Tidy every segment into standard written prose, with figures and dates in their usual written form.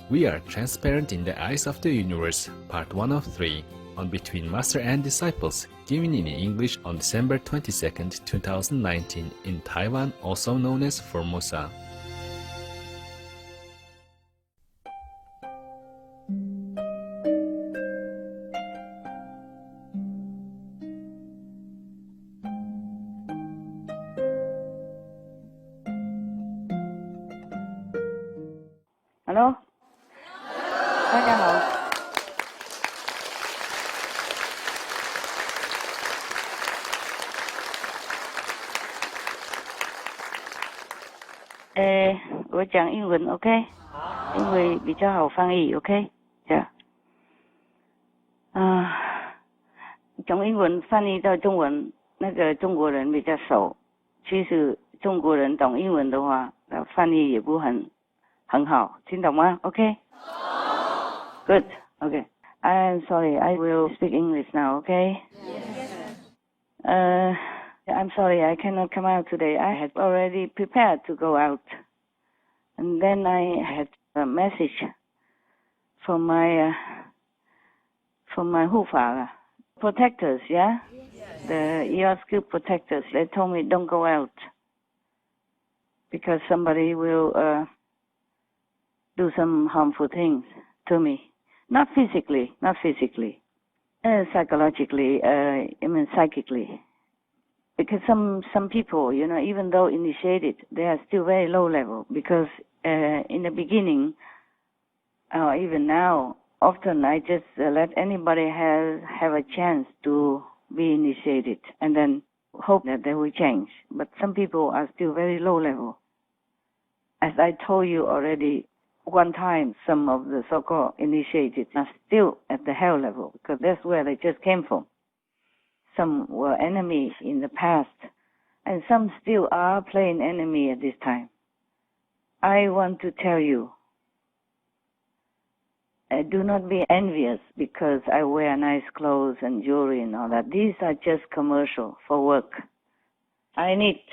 We are transparent in the eyes of the universe, part 1 of 3, on Between Master and Disciples, given in English on December 22nd, 2019 in Taiwan, also known as Formosa. Hello， 大家好。我讲英文 ，OK？ 因为比较好翻译 ，OK？ 这样。从英文翻译到中文，那个中国人比较熟。其实中国人懂英文的话，翻译也不很好，听懂吗 ？OK？ Good. Okay. I'm sorry. I will speak English now. Okay. Yes. I'm sorry. I cannot come out today. I had already prepared to go out, and then I had a message from my Hufa protectors. Yeah. The ER protectors. They told me don't go out because somebody will do some harmful things to me. Not physically, psychologically, psychically. Because some people, even though initiated, they are still very low level. Because in the beginning, or even now, often I just let anybody have a chance to be initiated, and then hope that they will change. But some people are still very low level. As I told you already, one time, some of the so-called initiated are still at the hell level because that's where they just came from. Some were enemies in the past, and some still are playing enemy at this time. I want to tell you, do not be envious because I wear nice clothes and jewelry and all that. These are just commercial for work. I need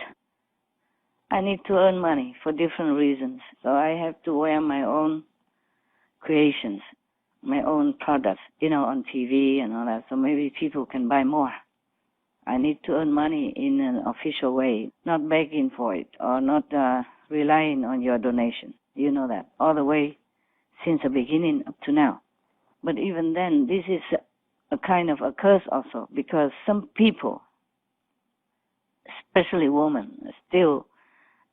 to earn money for different reasons. So I have to wear my own creations, my own products, on TV and all that. So maybe people can buy more. I need to earn money in an official way, not begging for it or not relying on your donation. You know that all the way since the beginning up to now. But even then, this is a kind of a curse also because some people, especially women, are still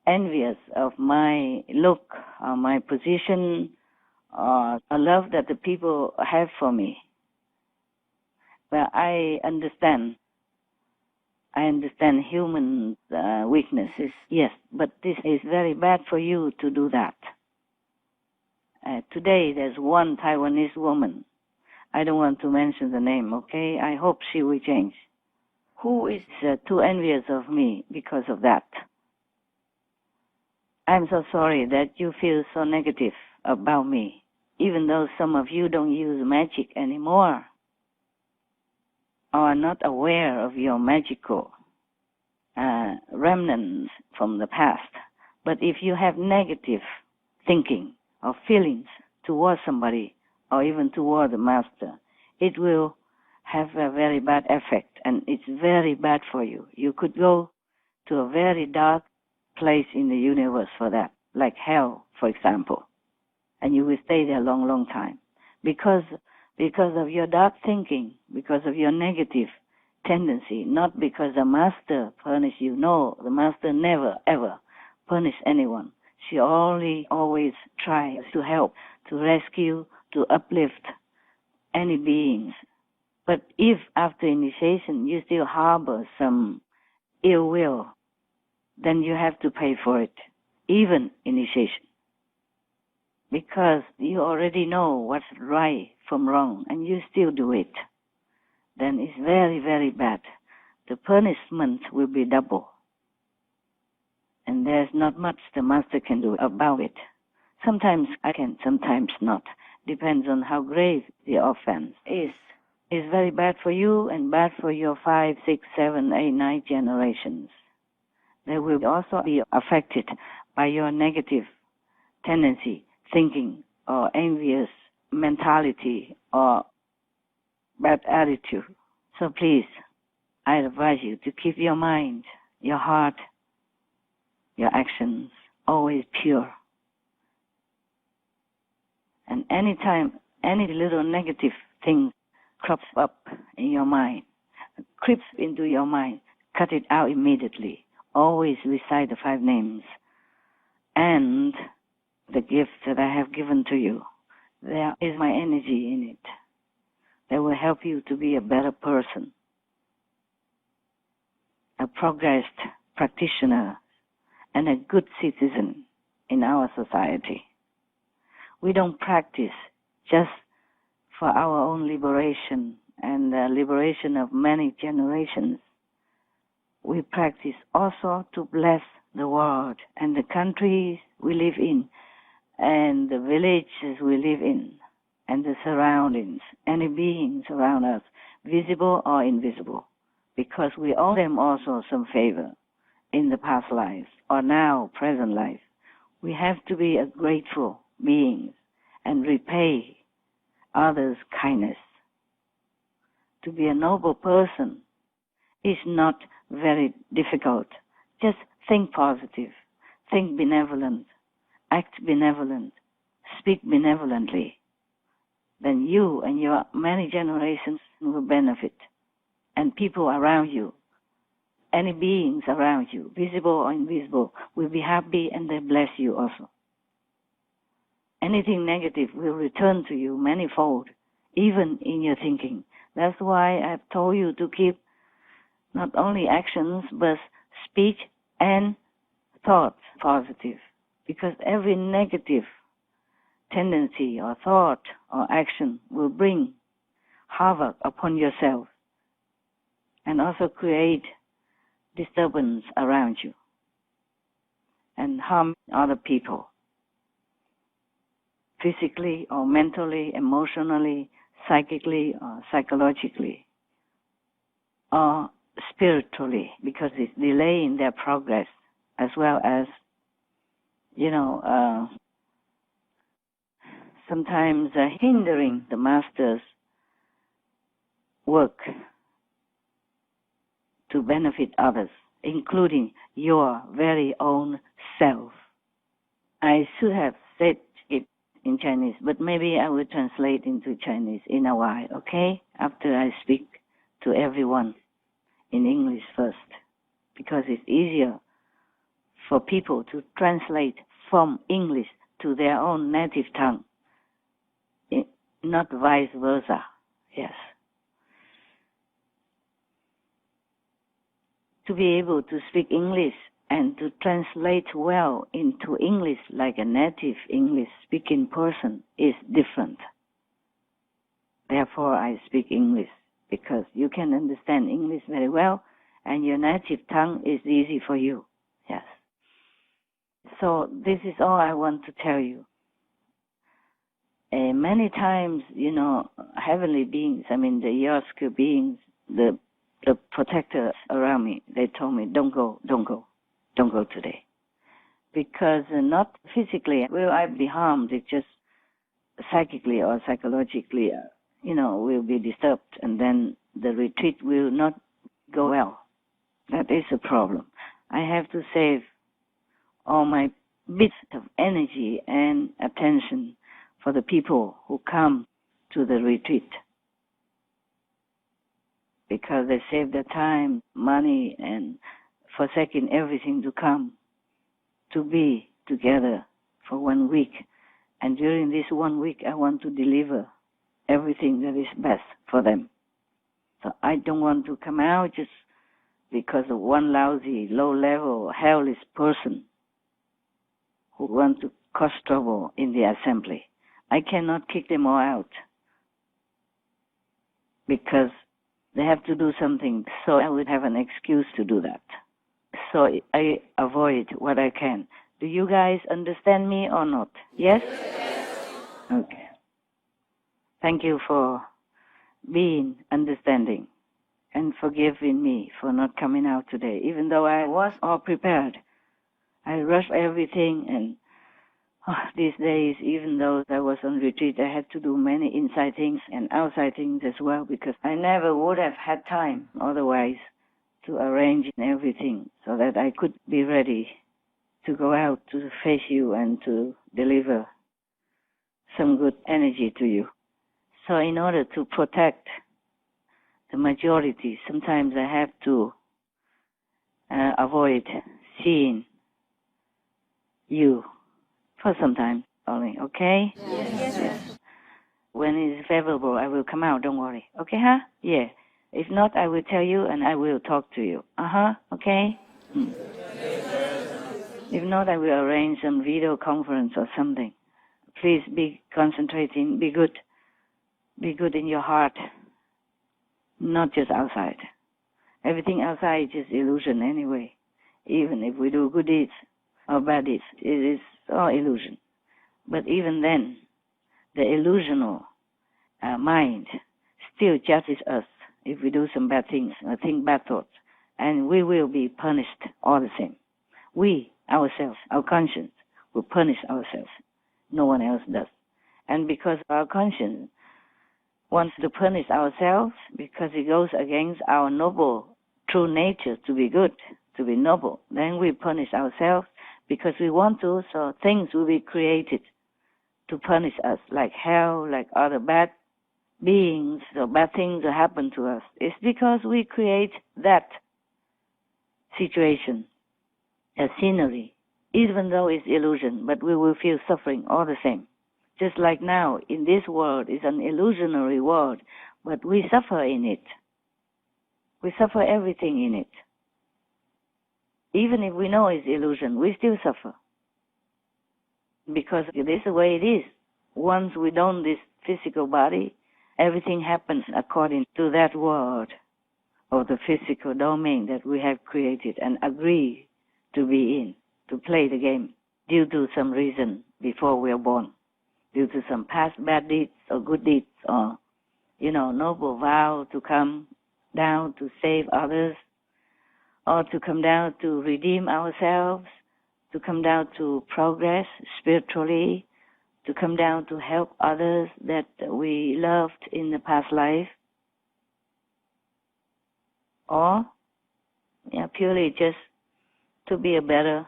envious of my look, or my position, or a love that the people have for me. Well, I understand human weaknesses, yes, but this is very bad for you to do that. Today, there's one Taiwanese woman. I don't want to mention the name, okay? I hope she will change. Who is too envious of me because of that? I'm so sorry that you feel so negative about me, even though some of you don't use magic anymore or are not aware of your magical remnants from the past. But if you have negative thinking or feelings towards somebody or even toward the master, it will have a very bad effect, and it's very bad for you. You could go to a very dark place in the universe for that, like hell, for example, and you will stay there a long, long time because of your dark thinking, because of your negative tendency, not because the master punished you. No, the master never, ever punish anyone. She always tries to help, to rescue, to uplift any beings. But if after initiation you still harbor some ill will, then you have to pay for it, even initiation. Because you already know what's right from wrong, and you still do it. Then it's very, very bad. The punishment will be double. And there's not much the master can do about it. Sometimes I can, sometimes not. Depends on how grave the offense is. It's very bad for you and bad for your 5, 6, 7, 8, 9 generations. They will also be affected by your negative tendency, thinking or envious mentality or bad attitude. So please, I advise you to keep your mind, your heart, your actions always pure. And anytime any little negative thing crops up in your mind, creeps into your mind, cut it out immediately. Always recite the 5 names and the gift that I have given to you. There is my energy in it. That will help you to be a better person, a progressed practitioner, and a good citizen in our society. We don't practice just for our own liberation and the liberation of many generations. We practice also to bless the world and the countries we live in and the villages we live in and the surroundings, any beings around us, visible or invisible, because we owe them also some favor in the past lives or now present life. We have to be a grateful beings and repay others' kindness. To be a noble person is not very difficult. Just think positive, think benevolent, act benevolent, speak benevolently. Then you and your many generations will benefit. And people around you, any beings around you, visible or invisible, will be happy and they bless you also. Anything negative will return to you manifold, even in your thinking. That's why I've told you to keep not only actions, but speech and thoughts positive. Because every negative tendency or thought or action will bring havoc upon yourself and also create disturbance around you and harm other people, physically or mentally, emotionally, psychically or psychologically, or spiritually, because it's delaying their progress, as well as, sometimes hindering the master's work to benefit others, including your very own self. I should have said it in Chinese, but maybe I will translate into Chinese in a while, okay? After I speak to everyone in English first, because it's easier for people to translate from English to their own native tongue, not vice versa. Yes. To be able to speak English and to translate well into English like a native English-speaking person is different. Therefore, I speak English, because you can understand English very well, and your native tongue is easy for you. Yes. So this is all I want to tell you. Many times, heavenly beings, the Yosuke beings, the protectors around me, they told me, don't go today. Because not physically will I be harmed, it's just psychically or psychologically, will be disturbed, and then the retreat will not go well. That is a problem. I have to save all my bits of energy and attention for the people who come to the retreat, because they save their time, money, and forsaking everything to come to be together for 1 week. And during this 1 week, I want to deliver everything that is best for them. So I don't want to come out just because of one lousy, low-level, hellish person who want to cause trouble in the assembly. I cannot kick them all out because they have to do something, so I would have an excuse to do that. So I avoid what I can. Do you guys understand me or not? Yes? Okay. Thank you for being understanding and forgiving me for not coming out today, even though I was all prepared. I rushed everything and these days, even though I was on retreat, I had to do many inside things and outside things as well, because I never would have had time otherwise to arrange everything so that I could be ready to go out to face you and to deliver some good energy to you. So in order to protect the majority, sometimes I have to avoid seeing you for some time only, okay? Yes. When it's favorable, I will come out, don't worry. Okay, huh? Yeah. If not, I will tell you and I will talk to you. Okay? If not, I will arrange some video conference or something. Please be concentrating, be good. Be good in your heart, not just outside. Everything outside is just illusion anyway. Even if we do good deeds or bad deeds, it is all illusion. But even then, the illusional mind still judges us if we do some bad things or think bad thoughts, and we will be punished all the same. We, ourselves, our conscience, will punish ourselves. No one else does. And because our conscience wants to punish ourselves, because it goes against our noble, true nature to be good, to be noble, then we punish ourselves because we want to, so things will be created to punish us, like hell, like other bad beings, or bad things that happen to us. It's because we create that situation, a scenery, even though it's illusion, but we will feel suffering all the same. Just like now, in this world, it's an illusionary world, but we suffer in it. We suffer everything in it. Even if we know it's illusion, we still suffer. Because this is the way it is. Once we don this physical body, everything happens according to that world of the physical domain that we have created and agree to be in, to play the game, due to some reason before we are born, due to some past bad deeds or good deeds, or, noble vow to come down to save others, or to come down to redeem ourselves, to come down to progress spiritually, to come down to help others that we loved in the past life, or purely just to be a better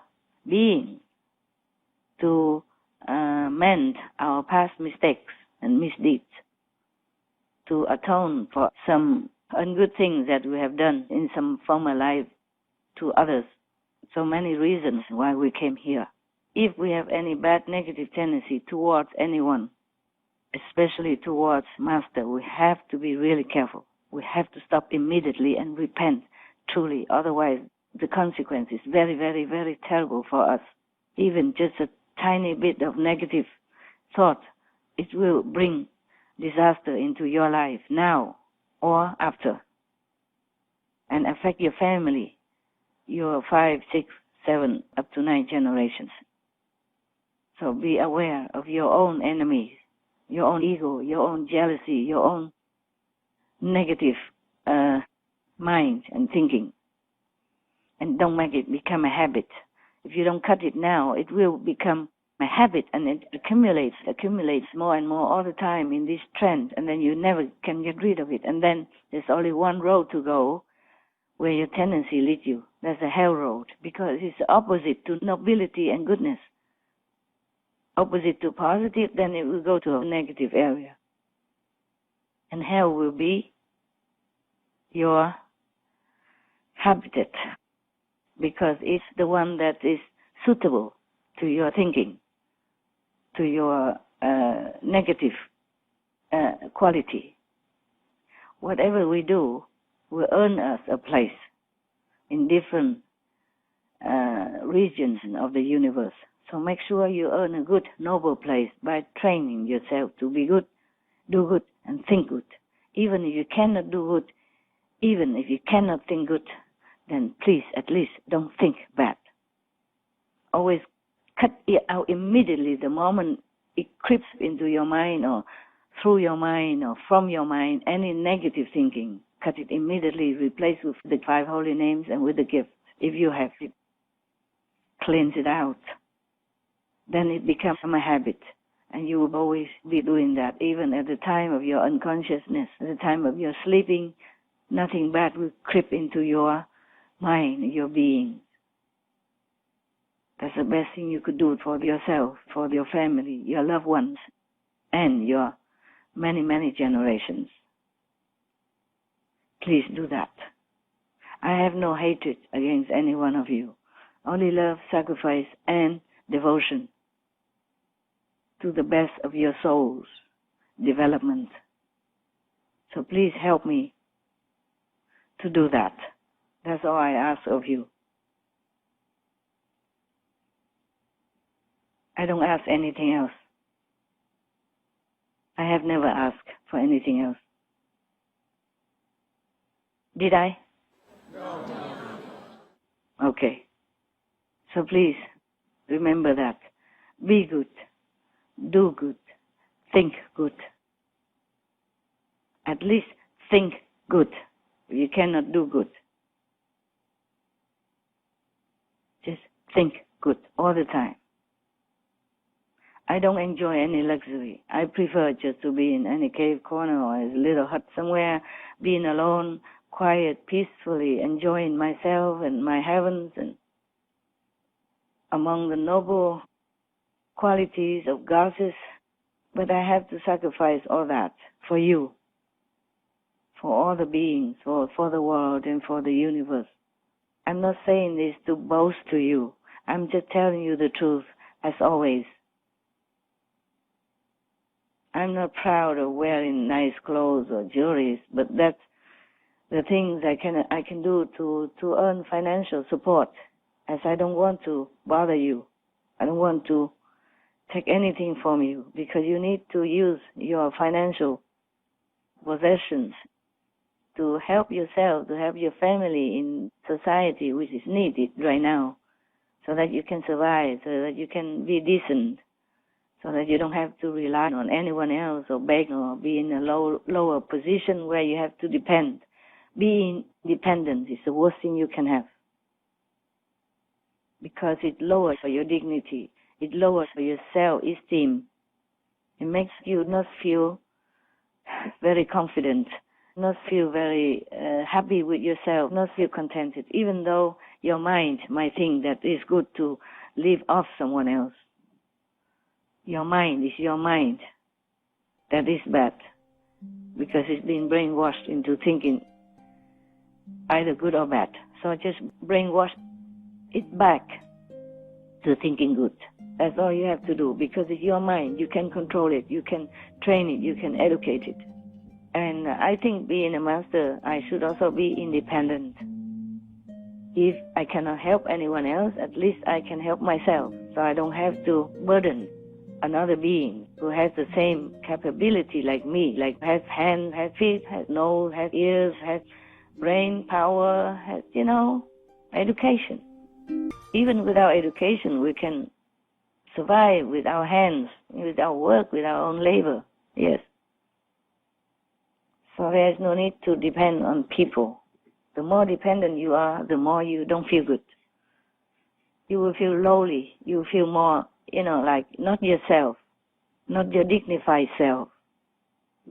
being, to mend our past mistakes and misdeeds, to atone for some ungood things that we have done in some former life to others. So many reasons why we came here. If we have any bad negative tendency towards anyone, especially towards Master, we have to be really careful. We have to stop immediately and repent truly. Otherwise, the consequence is very, very, very terrible for us. Even just a tiny bit of negative thought, it will bring disaster into your life now or after, and affect your family, your 5, 6, 7, up to 9 generations. So be aware of your own enemies, your own ego, your own jealousy, your own negative mind and thinking. And don't make it become a habit. If you don't cut it now, it will become a habit, and it accumulates more and more all the time in this trend, and then you never can get rid of it. And then there's only one road to go where your tendency leads you. That's the hell road, because it's the opposite to nobility and goodness. Opposite to positive, then it will go to a negative area. And hell will be your habitat, because it's the one that is suitable to your thinking, to your negative quality. Whatever we do will earn us a place in different regions of the universe. So make sure you earn a good, noble place by training yourself to be good, do good, and think good. Even if you cannot do good, even if you cannot think good, then please, at least, don't think bad. Always cut it out immediately the moment it creeps into your mind or through your mind or from your mind, any negative thinking. Cut it immediately, replace with the 5 holy names and with the gift, if you have it. Cleanse it out. then it becomes a habit. And you will always be doing that, even at the time of your unconsciousness, at the time of your sleeping. Nothing bad will creep into your mind, your being. That's the best thing you could do for yourself, for your family, your loved ones, and your many, many generations. Please do that. I have no hatred against any one of you. Only love, sacrifice, and devotion to the best of your soul's development. So please help me to do that. That's all I ask of you. I don't ask anything else. I have never asked for anything else. Did I? No. Okay. So please remember that. Be good. Do good. Think good. At least think good. You cannot do good. Just think good all the time. I don't enjoy any luxury. I prefer just to be in any cave corner or a little hut somewhere, being alone, quiet, peacefully, enjoying myself and my heavens and among the noble qualities of goddesses. But I have to sacrifice all that for you, for all the beings, for the world and for the universe. I'm not saying this to boast to you. I'm just telling you the truth, as always. I'm not proud of wearing nice clothes or jewelry, but that's the things I can do to earn financial support, as I don't want to bother you. I don't want to take anything from you, because you need to use your financial possessions to help yourself, to help your family in society, which is needed right now, so that you can survive, so that you can be decent, so that you don't have to rely on anyone else or beg or be in a lower position where you have to depend. Being dependent is the worst thing you can have, because it lowers your dignity. It lowers your self-esteem. It makes you not feel very confident, not feel very happy with yourself, not feel contented, even though your mind might think that it's good to live off someone else. Your mind is your mind. That is bad, because it's been brainwashed into thinking either good or bad. So just brainwash it back to thinking good. That's all you have to do, because it's your mind. You can control it. You can train it. You can educate it. And I think being a master, I should also be independent. If I cannot help anyone else, at least I can help myself. So I don't have to burden another being who has the same capability like me, like has hands, has feet, has nose, has ears, has brain power, has, education. Even without education, we can survive with our hands, with our work, with our own labor. Yes. So there is no need to depend on people. The more dependent you are, the more you don't feel good. You will feel lowly. You will feel more, like not yourself, not your dignified self.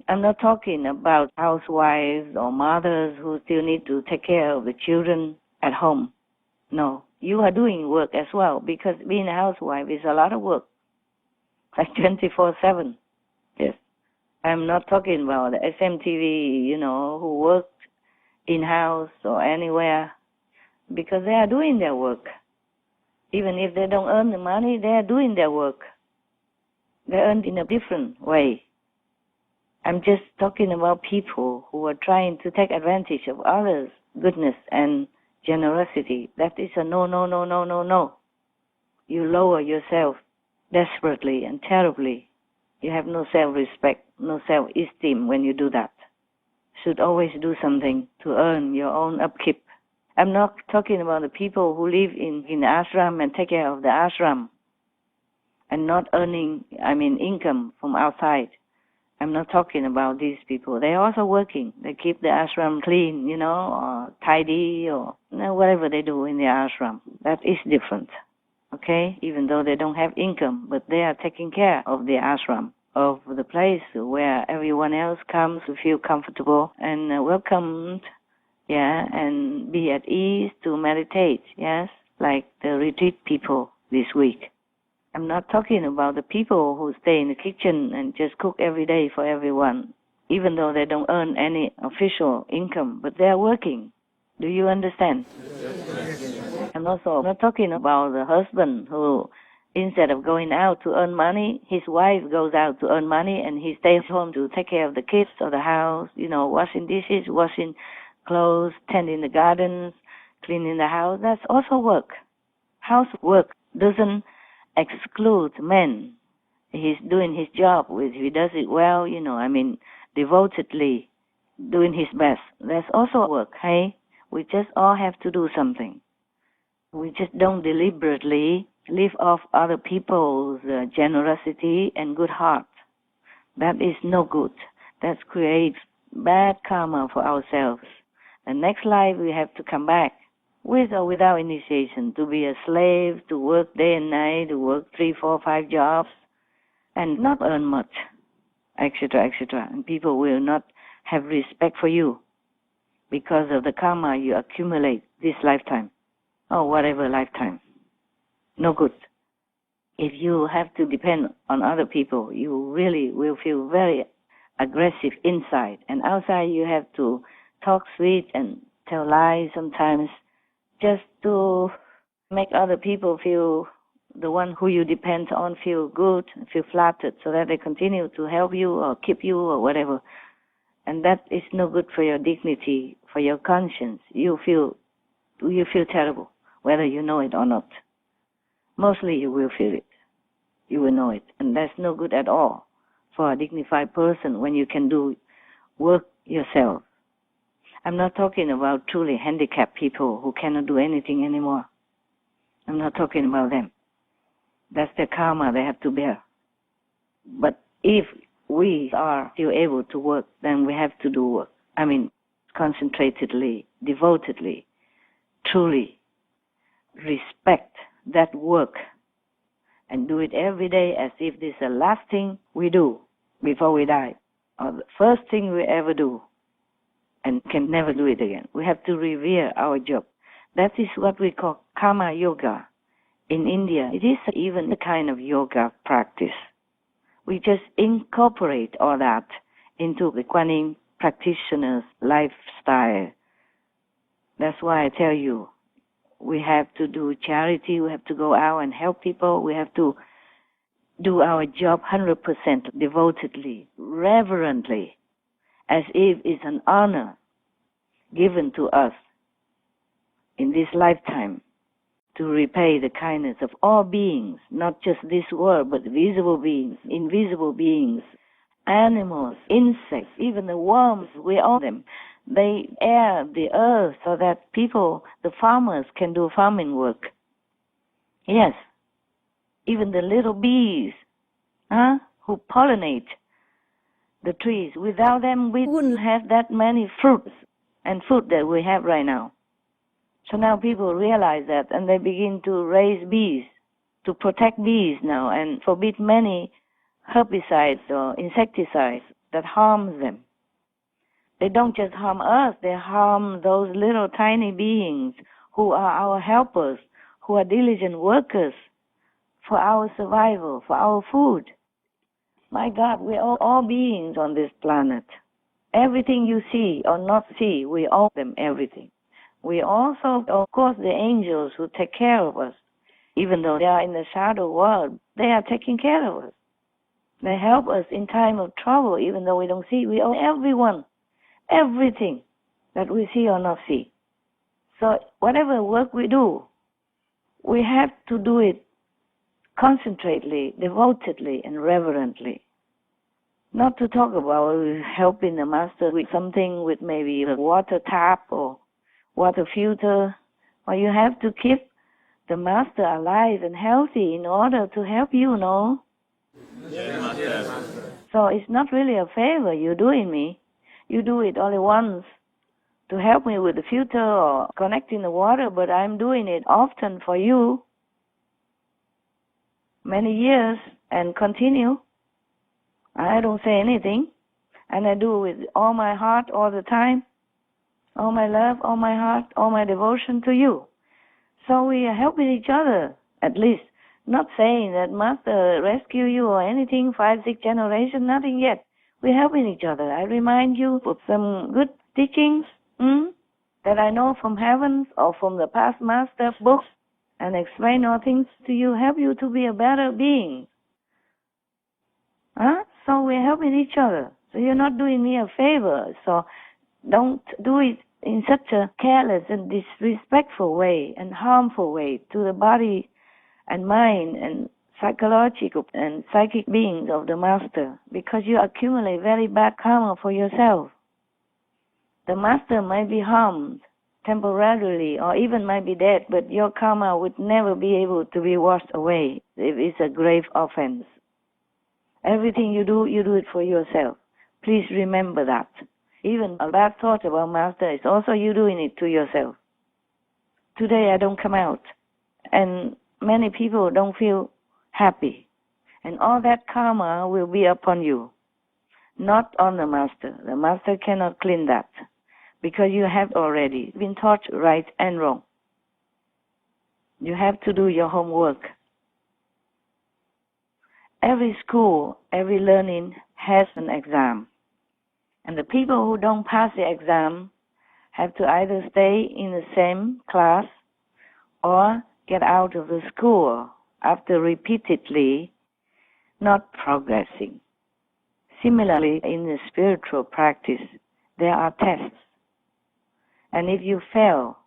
I'm not talking about housewives or mothers who still need to take care of the children at home. No, you are doing work as well, because being a housewife is a lot of work, like 24/7. Yes. I'm not talking about the SMTV, who work in-house or anywhere, because they are doing their work. Even if they don't earn the money, they are doing their work. They earn in a different way. I'm just talking about people who are trying to take advantage of others' goodness and generosity. That is a no, no, no, no, no, no. You lower yourself desperately and terribly. You have no self-respect, no self-esteem when you do that. Should always do something to earn your own upkeep. I'm not talking about the people who live in the ashram and take care of the ashram and not earning, income from outside. I'm not talking about these people. They're also working. They keep the ashram clean, or tidy, or whatever they do in the ashram. That is different. okay, even though they don't have income, but they are taking care of the ashram, of the place where everyone else comes to feel comfortable and welcomed, yeah, and be at ease to meditate, yes, like the retreat people this week. I'm not talking about the people who stay in the kitchen and just cook every day for everyone, even though they don't earn any official income, but they're working. Do you understand? I'm also not talking about the husband who, instead of going out to earn money, his wife goes out to earn money and he stays home to take care of the kids or the house, washing dishes, washing clothes, tending the gardens, cleaning the house. That's also work. Housework doesn't exclude men. He's doing his job. He does it well, devotedly, doing his best. That's also work, hey? We just all have to do something. We just don't deliberately live off other people's generosity and good heart. That is no good. That creates bad karma for ourselves. The next life we have to come back, with or without initiation, to be a slave, to work day and night, to work 3, 4, 5 jobs, and not earn much, etc., etc. And people will not have respect for you because of the karma you accumulate this lifetime, or whatever lifetime. No good. If you have to depend on other people, you really will feel very aggressive inside. And outside you have to talk sweet and tell lies sometimes, just to make other people feel, the one who you depend on, feel good, feel flattered, so that they continue to help you or keep you or whatever. And that is no good for your dignity, for your conscience. You feel terrible, whether you know it or not. Mostly you will feel it. You will know it. And that's no good at all for a dignified person when you can do work yourself. I'm not talking about truly handicapped people who cannot do anything anymore. I'm not talking about them. That's their karma they have to bear. But if we are still able to work, then we have to do work. Concentratedly, devotedly, truly respect that work and do it every day as if this is the last thing we do before we die, or the first thing we ever do, and can never do it again. We have to revere our job. That is what we call karma yoga. In India, it is even a kind of yoga practice. We just incorporate all that into the Kuan Yin practitioner's lifestyle. That's why I tell you, we have to do charity, we have to go out and help people, we have to do our job 100% devotedly, reverently, as if it's an honor given to us in this lifetime to repay the kindness of all beings, not just this world, but visible beings, invisible beings, animals, insects, even the worms, we own them. They air the earth so that people, the farmers, can do farming work. Yes, even the little bees, who pollinate the trees. Without them, we wouldn't have that many fruits and food that we have right now. So now people realize that, and they begin to raise bees, to protect bees now, and forbid many herbicides or insecticides that harm them. They don't just harm us, they harm those little tiny beings who are our helpers, who are diligent workers for our survival, for our food. My God, we are all beings on this planet. Everything you see or not see, we owe them everything. We also, of course, the angels who take care of us. Even though they are in the shadow world, they are taking care of us. They help us in time of trouble, even though we don't see. We owe everyone everything that we see or not see. So whatever work we do, we have to do it concentratedly, devotedly, and reverently. Not to talk about helping the master with something, with maybe a water tap or water filter. Or you have to keep the master alive and healthy in order to help you, no? Yes. So it's not really a favor you're doing me. You do it only once to help me with the filter or connecting the water, but I'm doing it often for you. many years and continue. I don't say anything, and I do with all my heart all the time, all my love, all my heart, all my devotion to you. So we are helping each other, at least. Not saying that Master rescue you or anything, 5, 6 generations, nothing yet. We're helping each other. I remind you of some good teachings that I know from heavens or from the past Master books, and explain all things to you, help you to be a better being. So we're helping each other. So you're not doing me a favor. So don't do it in such a careless and disrespectful way and harmful way to the body and mind and psychological and psychic beings of the Master, because you accumulate very bad karma for yourself. The Master might be harmed temporarily or even might be dead, but your karma would never be able to be washed away if it's a grave offense. Everything you do it for yourself. Please remember that. Even a bad thought about Master is also you doing it to yourself. Today I don't come out, and many people don't feel happy. And all that karma will be upon you, not on the Master. The Master cannot clean that, because you have already been taught right and wrong. You have to do your homework. Every school, every learning has an exam. And the people who don't pass the exam have to either stay in the same class or get out of the school after repeatedly not progressing. Similarly, in the spiritual practice, there are tests. And if you fail,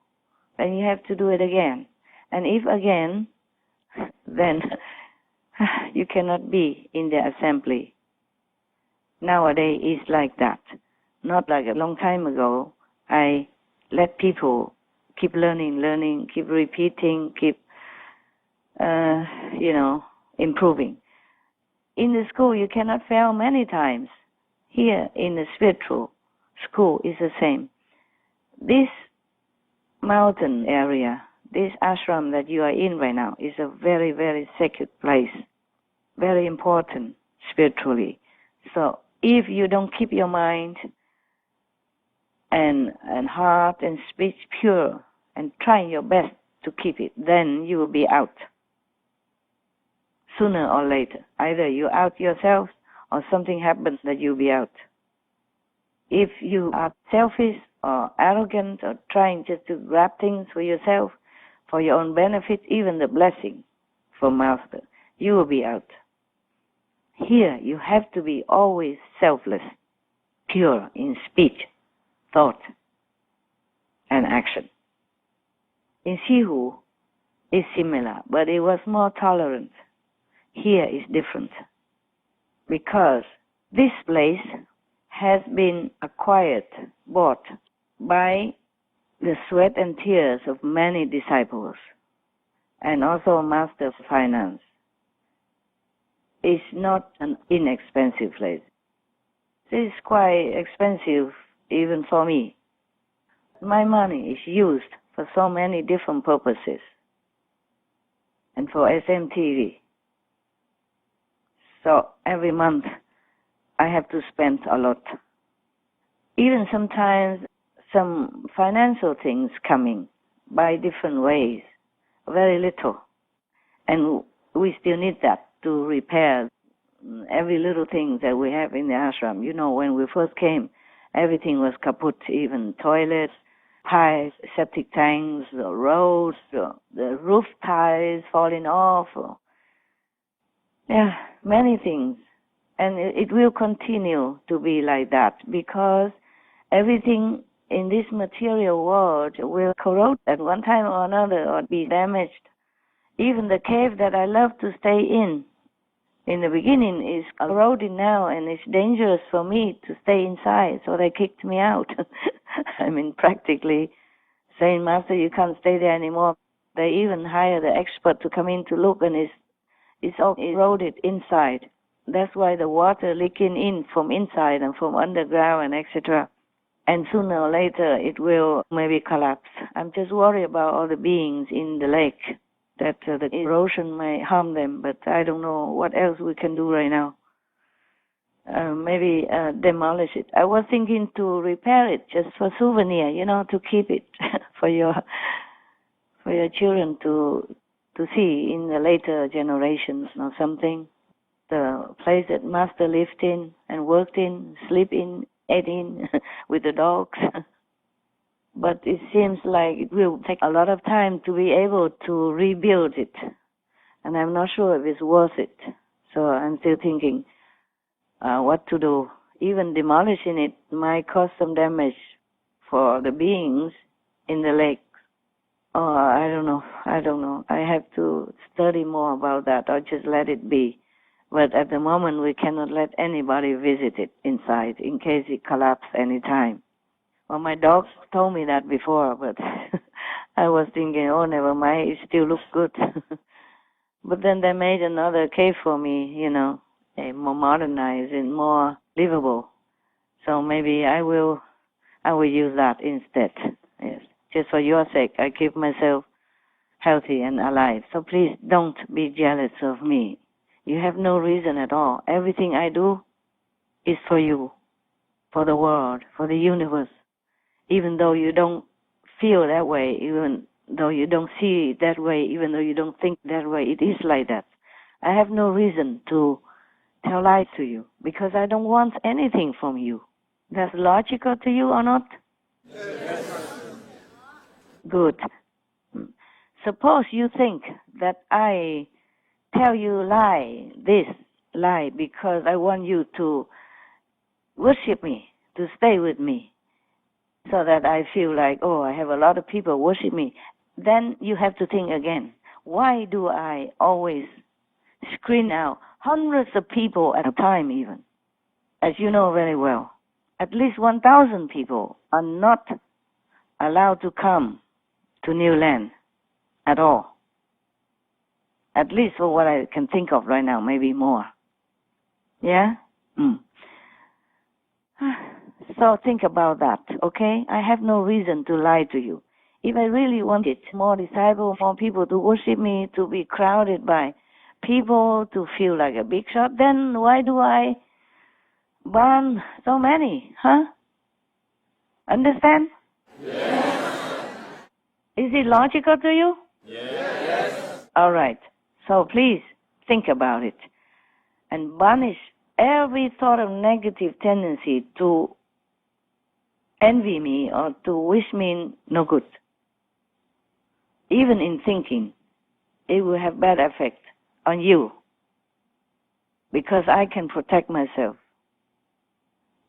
then you have to do it again. And if again, then you cannot be in the assembly. Nowadays, it's like that. Not like a long time ago. I let people keep learning, keep repeating, keep, improving. In the school, you cannot fail many times. Here, in the spiritual school, is the same. This mountain area, this ashram that you are in right now, is a very, very sacred place, very important spiritually. So if you don't keep your mind and heart and speech pure and trying your best to keep it, then you will be out. Sooner or later, either you out yourself or something happens that you'll be out. If you are selfish or arrogant or trying just to grab things for yourself, for your own benefit, even the blessing from Master, you will be out. Here, you have to be always selfless, pure in speech, thought, and action. In Sihu, it's similar, but it was more tolerant. Here is different, because this place has been acquired, bought by the sweat and tears of many disciples, and also Master finance. It's not an inexpensive place. This is quite expensive even for me. My money is used for so many different purposes, and for SMTV. So every month I have to spend a lot. Even sometimes some financial things coming by different ways, very little. And we still need that to repair every little thing that we have in the ashram. You know, when we first came, everything was kaput, even toilets, pipes, septic tanks, the roads, the roof tiles falling off. Many things. And it will continue to be like that, because everything in this material world will corrode at one time or another or be damaged. Even the cave that I love to stay in the beginning is corroding now, and it's dangerous for me to stay inside, so they kicked me out. I mean, practically saying, Master, you can't stay there anymore. They even hire the expert to come in to look, and it's all eroded inside. That's why the water leaking in from inside and from underground and etc. And sooner or later it will maybe collapse. I'm just worried about all the beings in the lake. that the erosion may harm them, but I don't know what else we can do right now. Maybe demolish it. I was thinking to repair it just for souvenir, to keep it for your children to see in the later generations or something. The place that Master lived in and worked in, sleep in, ate in with the dogs. But it seems like it will take a lot of time to be able to rebuild it. And I'm not sure if it's worth it. So I'm still thinking what to do. Even demolishing it might cause some damage for the beings in the lake. Oh, I don't know. I have to study more about that or just let it be. But at the moment, we cannot let anybody visit it inside in case it collapses any time. Well, my dogs told me that before, but I was thinking, oh, never mind, it still looks good. But then they made another cave for me, a more modernized and more livable. So maybe I will use that instead. Yes, just for your sake, I keep myself healthy and alive. So please don't be jealous of me. You have no reason at all. Everything I do is for you, for the world, for the universe. Even though you don't feel that way, even though you don't see it that way, even though you don't think that way, it is like that. I have no reason to tell lies to you because I don't want anything from you. That's logical to you or not? Yes. Good. Suppose you think that I tell you this lie because I want you to worship me, to stay with me, so that I feel like, oh, I have a lot of people worship me. Then you have to think again. Why do I always screen out hundreds of people at a time even? As you know very well, at least 1,000 people are not allowed to come to New Land at all. At least for what I can think of right now, maybe more. Yeah? So think about that, okay? I have no reason to lie to you. If I really wanted more disciples, more people to worship me, to be crowded by people, to feel like a big shot, then why do I burn so many, huh? Understand? Yes. Is it logical to you? Yes. All right. So please think about it and banish every thought of negative tendency to envy me or to wish me no good. Even in thinking, it will have bad effect on you because I can protect myself.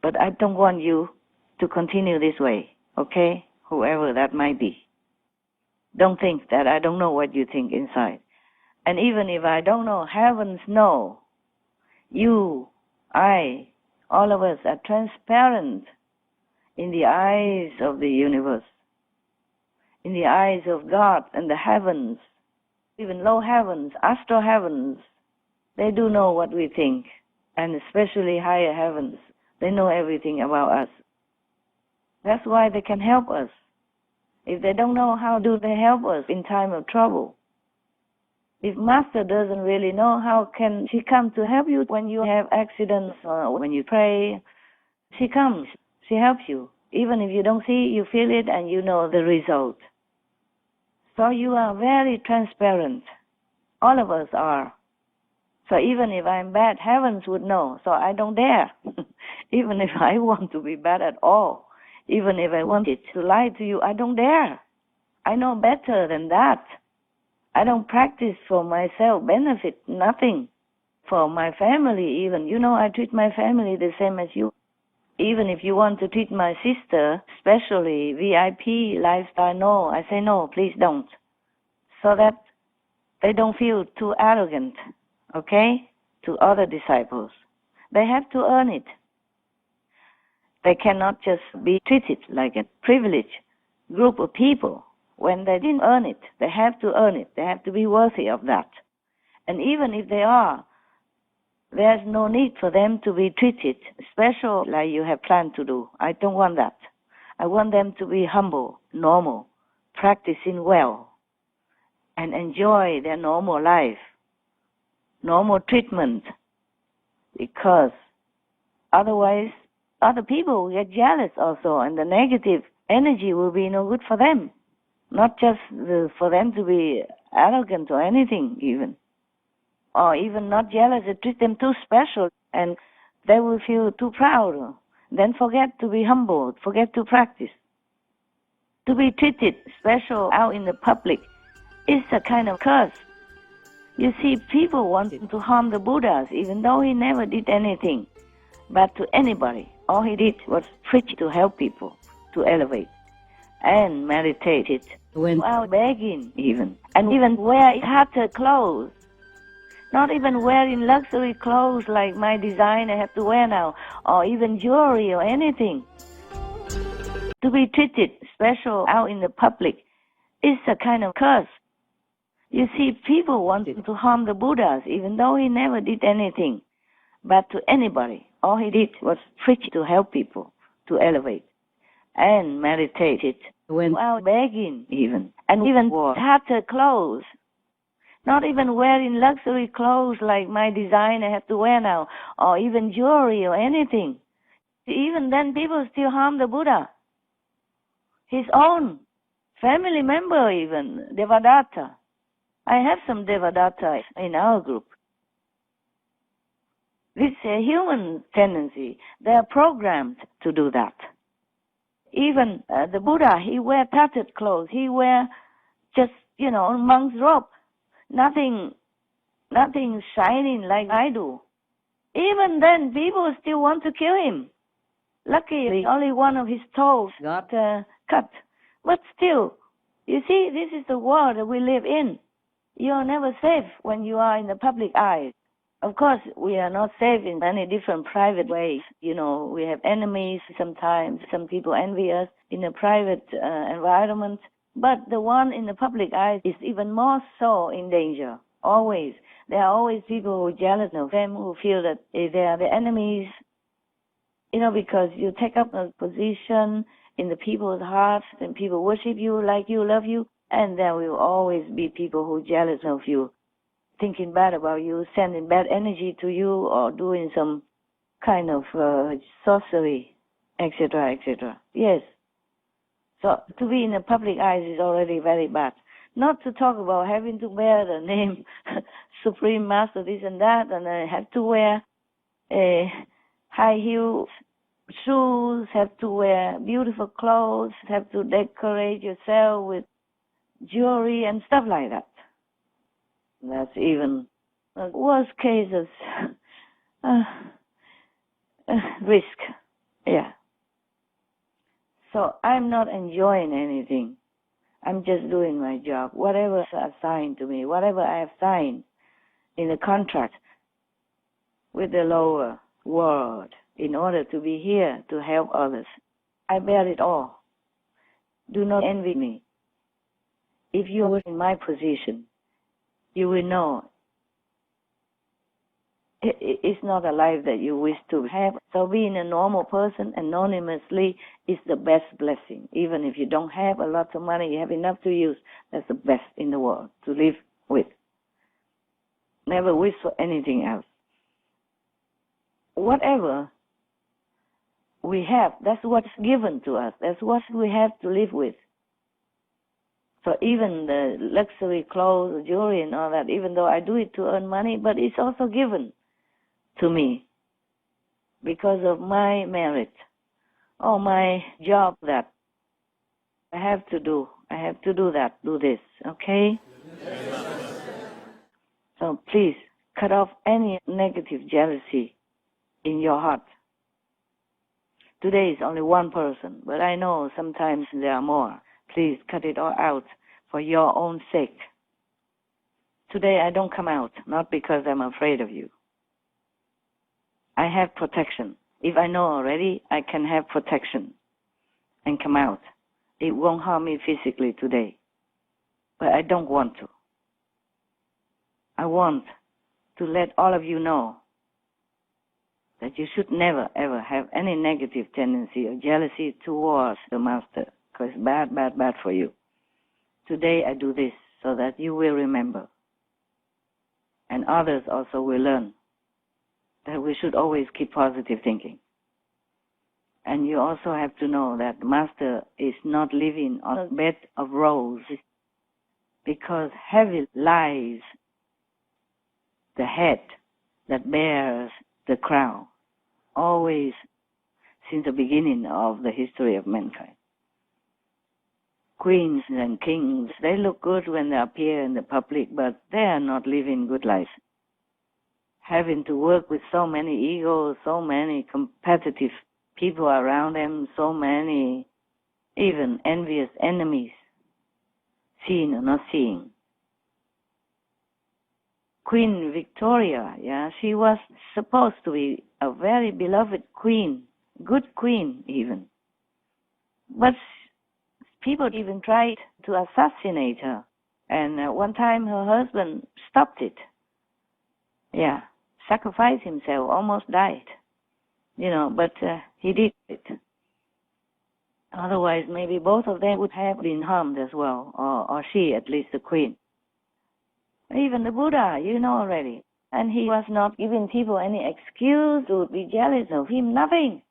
But I don't want you to continue this way, okay? Whoever that might be. Don't think that I don't know what you think inside. And even if I don't know, heavens know. You, I, all of us are transparent in the eyes of the universe, in the eyes of God and the heavens, even low heavens, astral heavens. They do know what we think, and especially higher heavens. They know everything about us. That's why they can help us. If they don't know, how do they help us in time of trouble? If Master doesn't really know, how can she come to help you when you have accidents or when you pray? She comes. She helps you. Even if you don't see it, you feel it and you know the result. So you are very transparent. All of us are. So even if I'm bad, heavens would know. So I don't dare. Even if I want to be bad at all, even if I wanted to lie to you, I don't dare. I know better than that. I don't practice for myself benefit, nothing. For my family even. I treat my family the same as you. Even if you want to treat my sister, especially VIP lifestyle, no. I say no, please don't. So that they don't feel too arrogant, okay, to other disciples. They have to earn it. They cannot just be treated like a privileged group of people. When they didn't earn it, they have to earn it. They have to be worthy of that. And even if they are, there's no need for them to be treated special like you have planned to do. I don't want that. I want them to be humble, normal, practicing well, and enjoy their normal life, normal treatment, because otherwise other people will get jealous also, and the negative energy will be no good for them. Not just for them to be arrogant or anything even, or even not jealous, they treat them too special, and they will feel too proud, then forget to be humble, forget to practice. To be treated special out in the public is a kind of curse. You see, people want to harm the Buddhas, even though he never did anything bad to anybody. All he did was preach to help people, to elevate, and meditated without begging even, and even wear tattered clothes. Not even wearing luxury clothes like my designer have to wear now, or even jewelry or anything. To be treated special out in the public is a kind of curse. You see, people want to harm the Buddhas, even though he never did anything bad to anybody. All he did was preach to help people, to elevate, and meditated without begging even, and even wore tattered clothes. Not even wearing luxury clothes like my designer have to wear now, or even jewelry or anything. Even then, people still harm the Buddha. His own family member even, Devadatta. I have some Devadatta in our group. This is a human tendency. They are programmed to do that. Even the Buddha, he wear tattered clothes. He wear just, monk's robe. Nothing shining like I do. Even then, people still want to kill him. Luckily, only one of his toes got cut. But still, you see, this is the world that we live in. You are never safe when you are in the public eye. Of course, we are not safe in many different private ways. We have enemies sometimes. Some people envy us in a private environment. But the one in the public eye is even more so in danger. Always. There are always people who are jealous of them, who feel that they are the enemies. Because you take up a position in the people's hearts, and people worship you, like you, love you, and there will always be people who are jealous of you, thinking bad about you, sending bad energy to you, or doing some kind of sorcery, etc., etc. Yes. So to be in the public eyes is already very bad. Not to talk about having to bear the name Supreme Master, this and that, and have to wear high heel shoes, have to wear beautiful clothes, have to decorate yourself with jewelry and stuff like that. That's even the worst cases. Risk. Yeah. So I'm not enjoying anything. I'm just doing my job. Whatever is assigned to me, whatever I have signed in the contract with the lower world in order to be here to help others, I bear it all. Do not envy me. If you were in my position, you will know it's not a life that you wish to have. So being a normal person anonymously is the best blessing. Even if you don't have a lot of money, you have enough to use, that's the best in the world to live with. Never wish for anything else. Whatever we have, that's what's given to us. That's what we have to live with. So even the luxury clothes, jewelry and all that, even though I do it to earn money, but it's also given to me because of my merit or my job that I have to do. I have to do that, do this, okay? So please cut off any negative jealousy in your heart. Today is only one person, but I know sometimes there are more. Please cut it all out for your own sake. Today I don't come out, not because I'm afraid of you. I have protection. If I know already, I can have protection and come out. It won't harm me physically today, but I don't want to. I want to let all of you know that you should never ever have any negative tendency or jealousy towards the Master, because it's bad, bad, bad for you. Today I do this so that you will remember. And others also will learn that we should always keep positive thinking. And you also have to know that the Master is not living on a bed of roses, because heavy lies the head that bears the crown, always since the beginning of the history of mankind. Queens and kings, they look good when they appear in the public, but they are not living good lives. Having to work with so many egos, so many competitive people around them, so many even envious enemies, seeing or not seeing. Queen Victoria, she was supposed to be a very beloved queen, good queen even. But people even tried to assassinate her. And one time her husband stopped it. Sacrificed himself, almost died. But he did it. Otherwise, maybe both of them would have been harmed as well, or she, at least the queen. Even the Buddha, already. And he was not giving people any excuse to be jealous of him, nothing.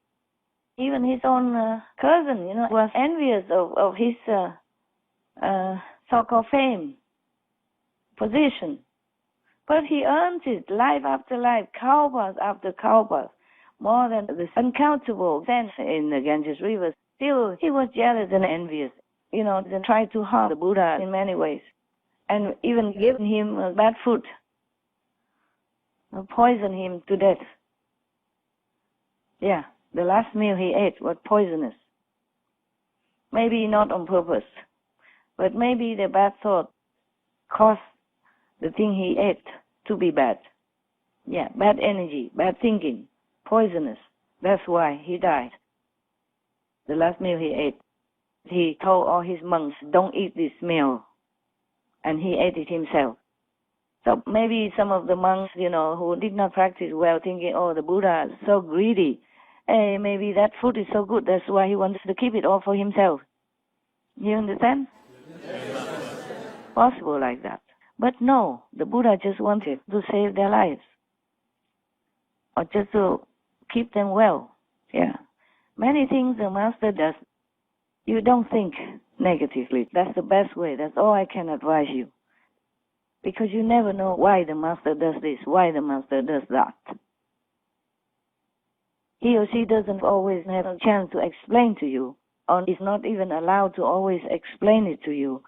Even his own cousin, was envious of his so-called fame, position. But he earned it life after life, kalpas after kalpas, more than the uncountable sands in the Ganges River. Still, he was jealous and envious, and tried to harm the Buddha in many ways, and even given him bad food, poison him to death. The last meal he ate was poisonous. Maybe not on purpose, but maybe the bad thought caused the thing he ate to be bad. Bad energy, bad thinking, poisonous. That's why he died. The last meal he ate, he told all his monks, don't eat this meal. And he ate it himself. So maybe some of the monks, who did not practice well, thinking, the Buddha is so greedy. Hey, maybe that food is so good, that's why he wants to keep it all for himself. You understand? Yes. Possible like that. But no, the Buddha just wanted to save their lives. Or just to keep them well. Many things the Master does, you don't think negatively. That's the best way. That's all I can advise you. Because you never know why the Master does this, why the Master does that. He or she doesn't always have a chance to explain to you, or is not even allowed to always explain it to you.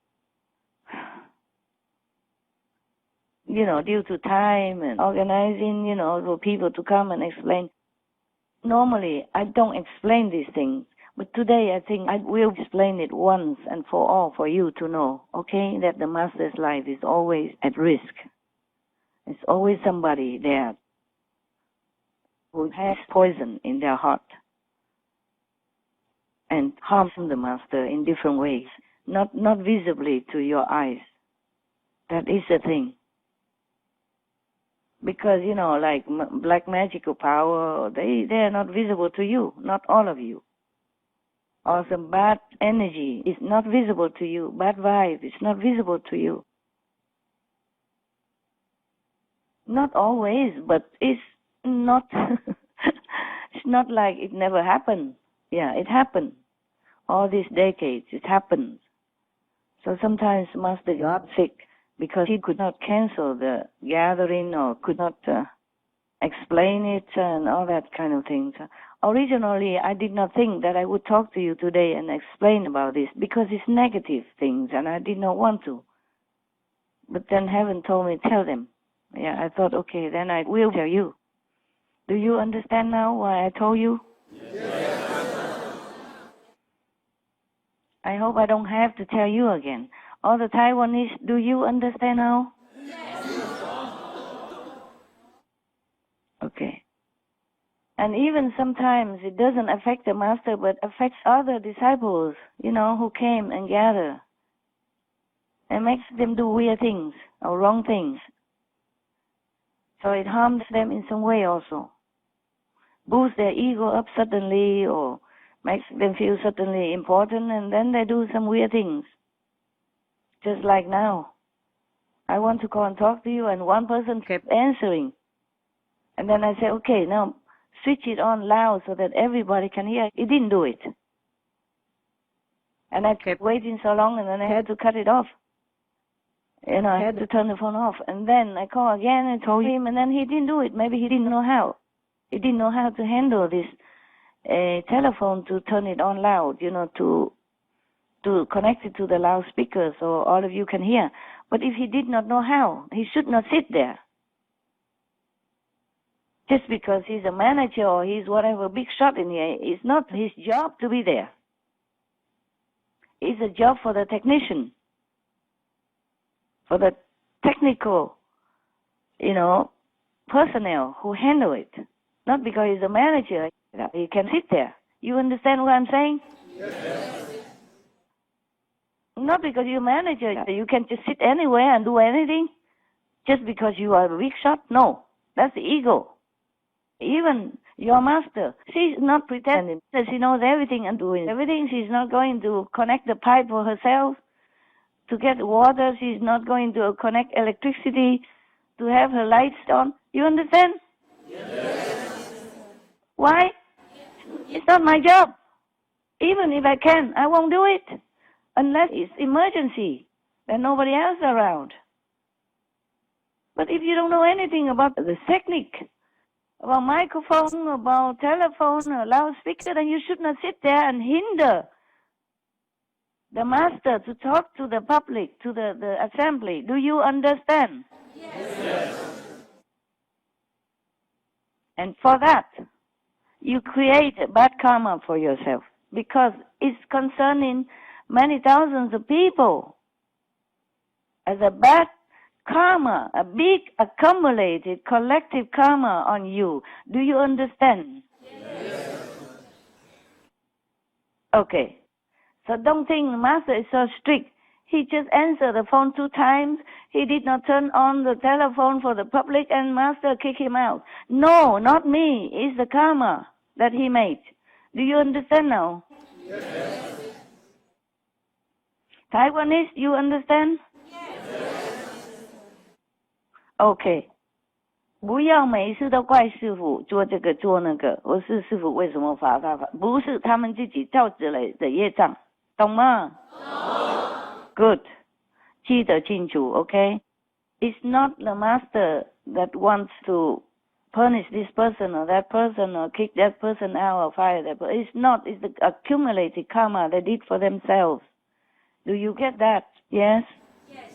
Due to time and organizing, for people to come and explain. Normally, I don't explain these things, but today I think I will explain it once and for all for you to know, okay, that the Master's life is always at risk. There's always somebody there who has poison in their heart and harms the Master in different ways, not visibly to your eyes. That is the thing. Because, like black magical power, they are not visible to you, not all of you. Or some bad energy is not visible to you, bad vibe is not visible to you. Not always, but it's not, it's not like it never happened. It happened. All these decades, it happened. So sometimes Master got sick, because he could not cancel the gathering or could not explain it and all that kind of things. Originally, I did not think that I would talk to you today and explain about this because it's negative things and I did not want to. But then heaven told me, tell them. I thought, okay, then I will tell you. Do you understand now why I told you? Yes. I hope I don't have to tell you again. All the Taiwanese, do you understand now? Yes. Okay. And even sometimes it doesn't affect the Master, but affects other disciples, who came and gathered. And makes them do weird things or wrong things. So it harms them in some way also. Boosts their ego up suddenly or makes them feel suddenly important, and then they do some weird things. Just like now. I want to call and talk to you, and one person kept answering. And then I said, okay, now switch it on loud so that everybody can hear. He didn't do it. And I kept waiting so long, and then I had to cut it off. I had to turn the phone off. And then I called again and told him, and then he didn't do it. Maybe he didn't know how. He didn't know how to handle this telephone to turn it on loud, to connect it to the loudspeaker so all of you can hear. But if he did not know how, he should not sit there. Just because he's a manager or he's whatever big shot in here, it's not his job to be there. It's a job for the technician, for the technical, personnel who handle it. Not because he's a manager, he can sit there. You understand what I'm saying? Yes. Not because you're a manager, you can just sit anywhere and do anything just because you are a big shot. No, that's the ego. Even your master, she's not pretending that she knows everything and doing everything. She's not going to connect the pipe for herself to get water. She's not going to connect electricity to have her lights on. You understand? Yes. Why? It's not my job. Even if I can, I won't do it unless it's emergency. There's nobody else around. But if you don't know anything about the technique, about microphone, about telephone, or loudspeaker, then you should not sit there and hinder the master to talk to the public, to the assembly. Do you understand? Yes. And for that, you create bad karma for yourself because it's concerning many thousands of people as a bad karma, a big accumulated collective karma on you. Do you understand? Yes. Okay. So don't think the master is so strict. He just answered the phone 2 times. He did not turn on the telephone for the public and master kicked him out. No, not me. It's the karma that he made. Do you understand now? Yes. Taiwanese, you understand? OK， 不要每一次都怪师父做这个做那个，我是师父为什么罚他？不是他们自己造之类的业障，懂吗？懂。Good， 记得清楚 ，OK？It's not the master that wants to punish this person or that person or kick that person out or fire that person. It's not. It's the accumulated karma they did for themselves. Do you get that? Yes? Yes.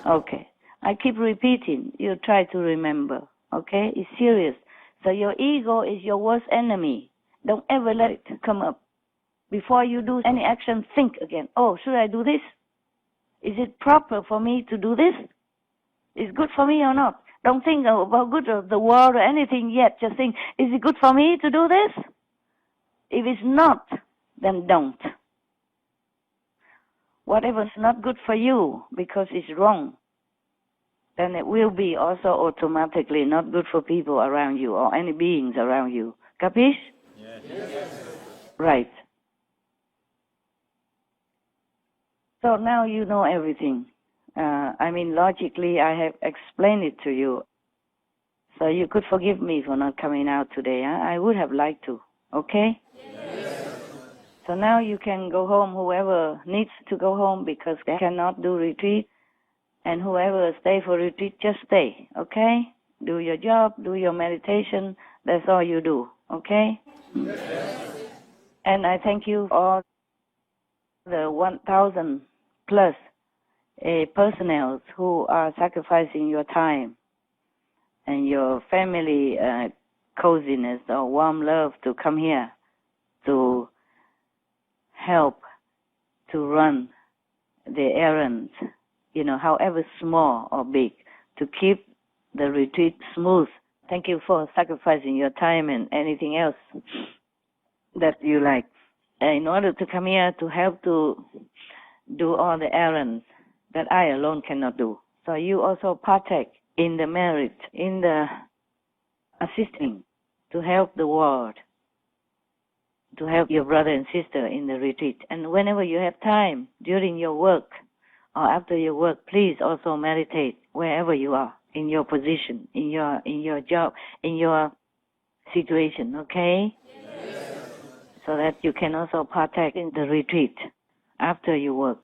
OK. I keep repeating. You try to remember. Okay? It's serious. So your ego is your worst enemy. Don't ever let it come up. Before you do any action, think again. Oh, should I do this? Is it proper for me to do this? Is it good for me or not? Don't think about good of the world or anything yet. Just think, is it good for me to do this? If it's not, then don't. Whatever's not good for you because it's wrong, then it will be also automatically not good for people around you or any beings around you. Capish? Yes. Right. So now you know everything. Logically, I have explained it to you. So you could forgive me for not coming out today. Huh? I would have liked to. Okay? Yes. So now you can go home, whoever needs to go home because they cannot do retreat. And whoever stay for retreat, just stay, okay? Do your job, do your meditation. That's all you do, okay? Yes. And I thank you for all the 1,000 plus personnel who are sacrificing your time and your family coziness or warm love to come here to help to run the errands, however small or big, to keep the retreat smooth. Thank you for sacrificing your time and anything else that you like in order to come here to help to do all the errands that I alone cannot do. So you also partake in the merit, in the assisting to help the world, to help your brother and sister in the retreat. And whenever you have time during your work or after your work, please also meditate wherever you are, in your position, in your job, in your situation, okay? Yes. So that you can also partake in the retreat after you work.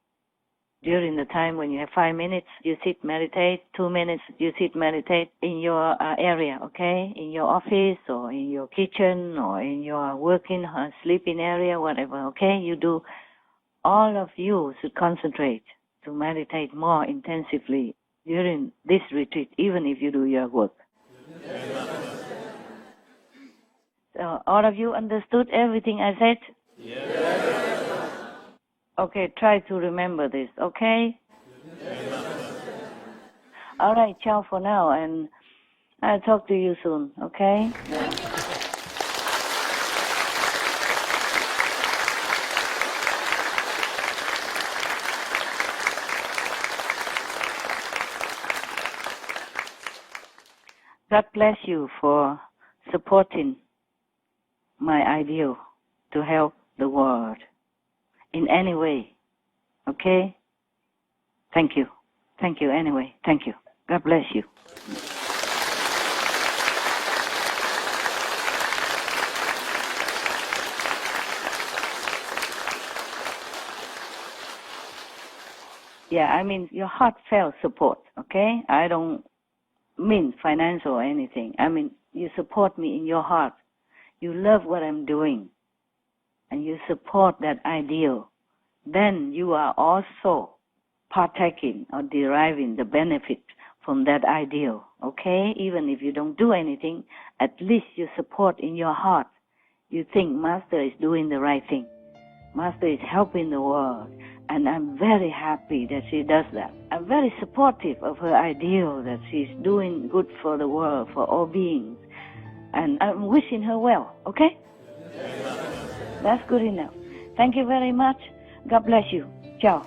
During the time when you have 5 minutes, you sit, meditate. 2 minutes, you sit, meditate in your area, okay? In your office or in your kitchen or in your working or sleeping area, whatever, okay? You do. All of you should concentrate to meditate more intensively during this retreat, even if you do your work. So all of you understood everything I said? Yes. Okay, try to remember this, okay? Yes. All right, ciao for now, and I'll talk to you soon, okay? God bless you for supporting my ideal to help the world in any way, okay? Thank you. Thank you anyway. Thank you. God bless you. Yeah, I mean your heartfelt support, okay? I don't mean financial or anything. I mean you support me in your heart. You love what I'm doing and you support that ideal. Then you are also partaking or deriving the benefit from that ideal, okay? Even if you don't do anything, at least you support in your heart. You think Master is doing the right thing. Master is helping the world, and I'm very happy that she does that. I'm very supportive of her ideal that she's doing good for the world, for all beings, and I'm wishing her well, okay? That's good enough. Thank you very much. God bless you. Ciao.